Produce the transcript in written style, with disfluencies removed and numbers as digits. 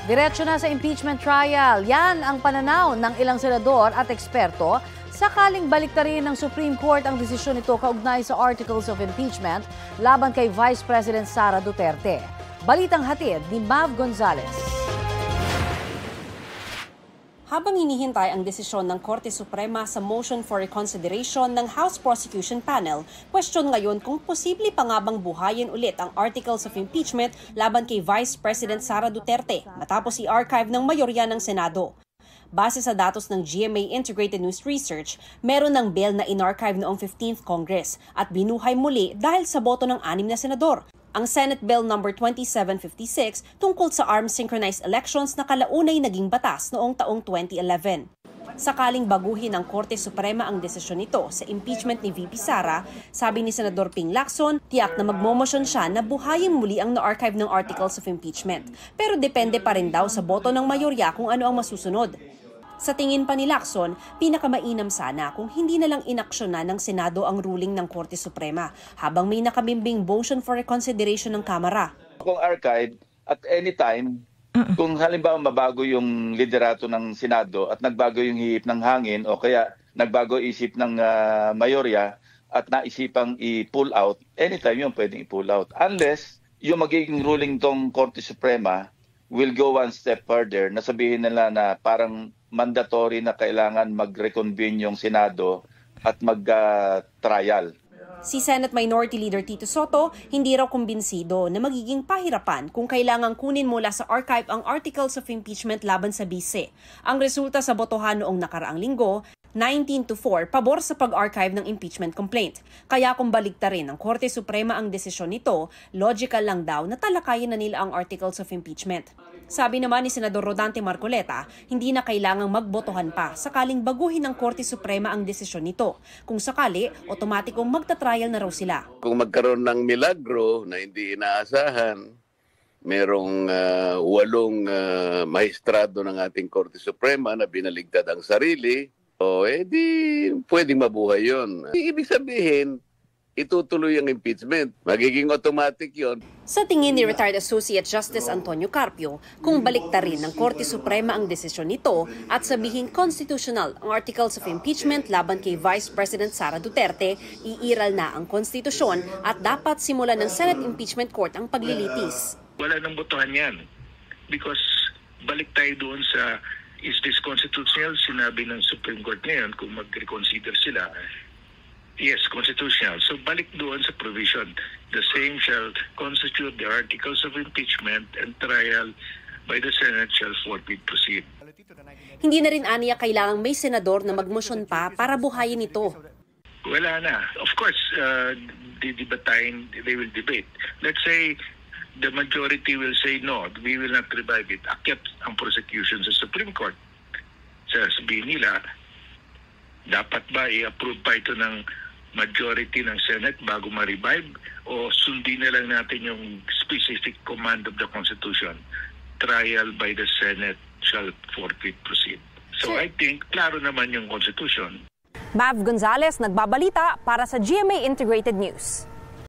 Diretso na sa impeachment trial. Yan ang pananaw ng ilang senador at eksperto sakaling baliktarin ng Supreme Court ang desisyon nito kaugnay sa Articles of Impeachment laban kay Vice President Sara Duterte. Balitang hatid ni Mav Gonzalez. Habang hinihintay ang desisyon ng Korte Suprema sa motion for reconsideration ng House Prosecution Panel, question ngayon kung posible pa nga bang buhayin ulit ang Articles of Impeachment laban kay Vice President Sara Duterte matapos i-archive ng mayorya ng Senado. Base sa datos ng GMA Integrated News Research, meron ng bill na in-archive noong 15th Congress at binuhay muli dahil sa boto ng 6 na senador. Ang Senate Bill No. 2756 tungkol sa armed synchronized elections na kalaunay naging batas noong taong 2011. Sakaling baguhin ng Korte Suprema ang desisyon nito sa impeachment ni VP Sara, sabi ni Senador Ping Lacson, tiyak na magmomosyon siya na buhayin muli ang na-archive ng Articles of Impeachment. Pero depende pa rin daw sa boto ng mayorya kung ano ang masusunod. Sa tingin pa ni Lacson, pinakamainam sana kung hindi na lang inaksyonan ng Senado ang ruling ng Korte Suprema habang may nakabimbing motion for reconsideration ng Kamara. Kung archive, at any time, kung halimbawa mabago yung liderato ng Senado at nagbago yung hihip ng hangin o kaya nagbago isip ng mayorya at naisipang i-pull out, anytime yun pwedeng i-pull out. Unless yung magiging ruling tong Korte Suprema will go one step further na sabihin nila na parang mandatory na kailangan mag-reconvene yung Senado at mag-trial. Si Senate Minority Leader Tito Soto, hindi raw kumbinsido na magiging pahirapan kung kailangang kunin mula sa archive ang Articles of Impeachment laban sa bise. Ang resulta sa botohan noong nakaraang linggo, 19-4 pabor sa pag-archive ng impeachment complaint. Kaya kung baliktarin ng Korte Suprema ang desisyon nito, logical lang daw na talakayin na nila ang Articles of Impeachment. Sabi naman ni Senador Rodante Marcoleta, hindi na kailangang magbotohan pa sakaling baguhin ng Korte Suprema ang desisyon nito. Kung sakali, otomatikong magta-trial na raw sila. Kung magkaroon ng milagro na hindi inaasahan, merong 8 maestrado ng ating Korte Suprema na binaligtad ang sarili, di pwedeng mabuhay yun. Ibig sabihin, itutuloy ang impeachment. Magiging automatic yon. Sa tingin ni Retired Associate Justice Antonio Carpio, kung baliktarin ng Korte Suprema ang desisyon nito at sabihin constitutional ang Articles of Impeachment laban kay Vice President Sara Duterte, iiral na ang konstitusyon at dapat simulan ng Senate Impeachment Court ang paglilitis. Wala nang botohan yan because balik tayo doon sa is this constitutional? Sinabi ng Supreme Court ngayon kung mag-reconsider sila. Yes, constitutional. So balik doon sa provision. The same shall constitute the Articles of Impeachment and trial by the Senate shall forthwith proceed. Hindi na rin aniya kailangang may senador na magmosyon pa para buhayin ito. Wala na. Of course, they will debate. Let's say the majority will say no, we will not revive it. Akyat ang prosecution sa Supreme Court. Sabihin nila, dapat ba i-approve pa ito ng majority ng Senate bago ma-revive o sundin na lang natin yung specific command of the Constitution? Trial by the Senate shall forthwith proceed. So I think, klaro naman yung Constitution. Mav Gonzalez, nagbabalita para sa GMA Integrated News.